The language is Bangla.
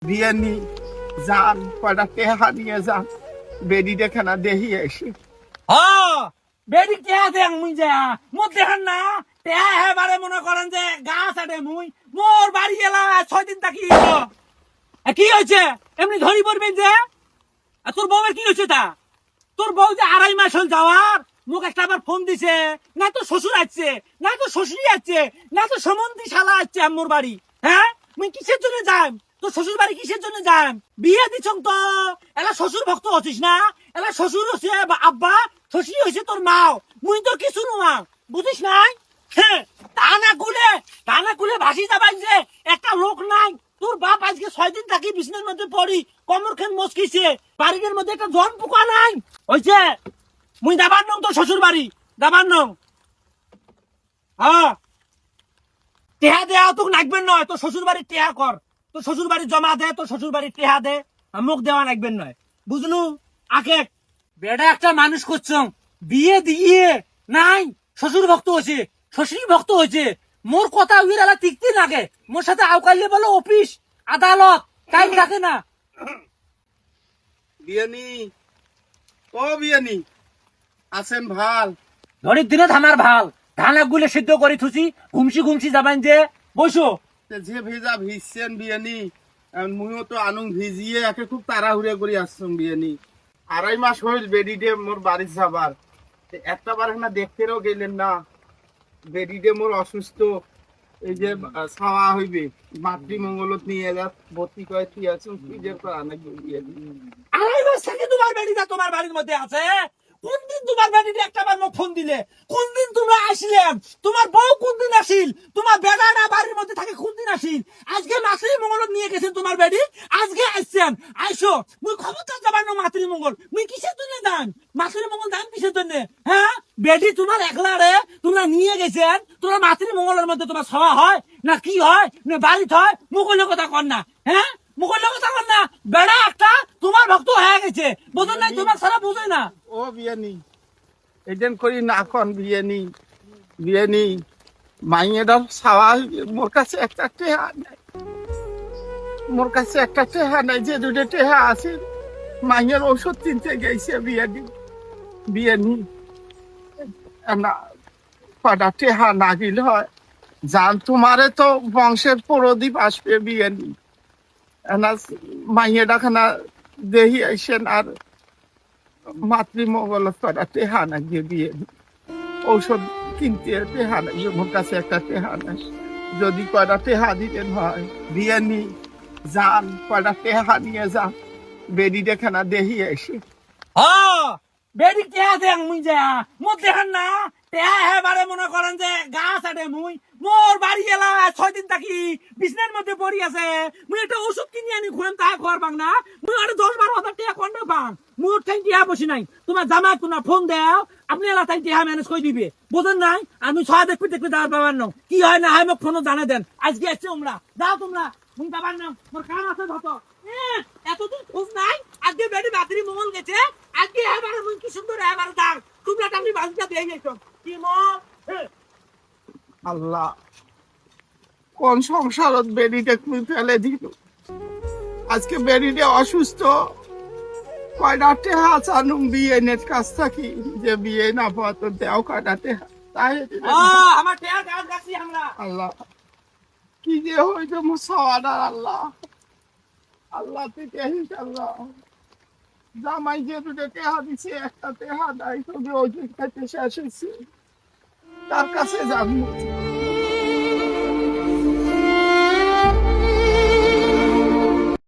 বিয়ে নি যান কয়টা টেহা নিয়ে যান বেডি দেখে না দেহি এসে বেডি টেহা দেখ মুই যা মোর দেখেন না টেহা এবারে মনে করেন যে গাছ আটে মুই মোর বাড়ি এলা 6 দিন থাকি কি হয়েছে এমনি ধরি পড়বেন যে তোর বউয়ের কি হয়েছে তা তোর বউ যে 2.5 মাস হল যাওয়ার মুখ একটা আবার ফোন দিছে না তো শ্বশুর আসছে না তো শ্বশুরই আসছে না তো সমন্ধি শালা আসছে মোর বাড়ি হ্যাঁ মুই কিসের জন্য যাই তোর শ্বশুর বাড়ি কিসের জন্য যাই বিয়ে দিছং তো এলা শ্বশুর ভক্ত হচ্ছিস না এলা শ্বশুর হচ্ছে আব্বা শ্বশুর হয়েছে তোর মাও মুই তোর কিছু নোয়া বুঝিস নাই হ্যাঁ তা না কুলে ভাসি যাবাই যে একটা লোক নাই তোর বাপ আজকে 6 দিন থাকি বিছনার মধ্যে পড়ি কমর খান মস্কিছে বাড়ির মধ্যে একটা জন পোকা নাই হইছে মুই দাবার নং তোর শ্বশুর বাড়ি দাবার নং হ্যাঁ টেহা দেয়া তোকে লাগবেন নয় তোর শ্বশুর বাড়ি টেহা কর তোর শ্বশুর বাড়ি জমা দে তোর শ্বশুর বাড়ি টেহা দে মুখ দেওয়া লাগবেন নয় বুঝলু আগে বেড়া একটা মানুষ করছ বিয়ে দিয়ে নাই শ্বশুর ভক্ত হয়েছে শ্বশুরই ভক্ত হয়েছে মোর কথা উইরালা টিকতে লাগে মোর সাথে আউকাইলে বলো অফিস আদালত টাইম থাকে না বিয়ানি ও বিয়ানি আছেন ভাল ধরির দিনে ধানার ভাল ধান গুলে সিদ্ধ করে থুছি ঘুমছি যাবেন যে বসো যে ভেজা ভিজছেন বিয়ানি মুইও তো আনুং ভিজিয়ে একে খুব তাড়াহুড়ে করে আসছম বিয়ানি 2.5 মাস হইল বেডিডে মোর বাড়ি যাবার একটা বার না দেখতেও গেলেন না বেডিডে মোর অসুস্থ এই যে ছাওয়া হইবে মাতৃমঙ্গলত নিয়ে যা ভর্তি করে তুই আছো নিজের তো অনেক বিয়ানি 2.5 মাস থেকে তোমার বেডিটা তোমার বাড়ির মধ্যে আছে কোন দিন তোমার বেডিটা একটা বার মোক ফোন দিলে কোন দিন তোমরা আসলেন তোমার বউ কোন দিন আসিল তোমার বেড়াটা বাড়ির মধ্যে থাকে কোন দিন আসিল আজকে মাতৃমঙ্গলত নিয়ে গেছেন তোমার বেডি আজকে আসছেন আইসো মুই খবরদার যাবার না মাতৃমঙ্গল মুই কিসের জন্য দান মাতৃমঙ্গল দান কিসের জন্য হ্যাঁ বেডি তোমার একলা রে তোমরা নিয়ে গেছেন তোমরা মাতৃমঙ্গলের মধ্যে তোমার সভা হয় না কি হয় না বাড়িতে হয় মুখলের কথা কর না হ্যাঁ মুখলের কথা কর না বেড়া একটা তোমার ভক্ত হয়ে গেছে বোঝেন নাই তোমার সারা বোঝে না ও বিয়ানি এজেন করি না কোন বিয়ানি বিয়ানি মাইয়েরা ছাওয়া মোর কাছে একটা টেহা নাই মোর কাছে একটা টেহা নাই যে দুটো টেহা আছে মাইয়ের ওষুধ কিনতে গেছে বিয়ানি বিয়ানি না কটা টেহা না গিল হয় জান তোমারে তো বংশের প্রদীপ আসবে বিয়ানি না মাইয়েরা খানা দেহি আইসেন আর মাতৃমঙ্গল করা টেহা না গিয়ে বিয়ে ঔষধ কিনতে টেহা না মোর কাছে একটা টেহা নাই যদি কয়টা টেহা দিতেন হয় বিয়ে নি যান কয়টা টেহা নিয়ে যান বেডি দেখে না দেহি এসে বেডি টেহা দেখ মুই যা মোর দেখেন না টেহা এবারে মনে করেন যে গাছ আটে মুই মোর বাড়ি এলা 6 দিন থাকি বিছনার মধ্যে পড়ি আছে মুই একটা ওষুধ কিনে আনি খুঁড়েন তা খোয়ার বাং না মুই আরে 10-12 হাজার টাকা কোন বাং মোর ঠাই টেহা বসি নাই তোমার জামাই তোমার ফোন দাও আপনি এলা তাই টেহা ম্যানেজ করে দিবে বোঝেন নাই আমি 6 দেখতে দেওয়ার পাবার না কি হয় না হয় মোক ফোনও জানা দেন আজকে আসছে তোমরা যাও তোমরা মুই যাবার না মোর কাম আছে ধত এতদিন খোঁজ নাই আজকে বেডি বাতরি মঙ্গল গেছে আজকে এবারে মুই কি সুন্দর এবারে দাও তোমরা টাঙ্গি বাঁধিটা দিয়ে গেছো কি মো আল্লাহ কোন সংসারত বেডিটা তুমি ফেলে দিল আজকে বেডিটা অসুস্থ কয়টা টেহা চানুম বিয়ে নেট কাছ থাকি যে বিয়ে না পাত দেও কয়টা টেহা তাই আমার টেহা গাছ গাছি আমরা আল্লাহ কি যে হইতো মুসাওয়াদার আল্লাহ আল্লাহ থেকে আল্লাহ জামাই যে দুটো টেহা দিছে একটা টেহা নাই তবে ওই খাইতে শেষ হয়েছে তার কাছে যাবো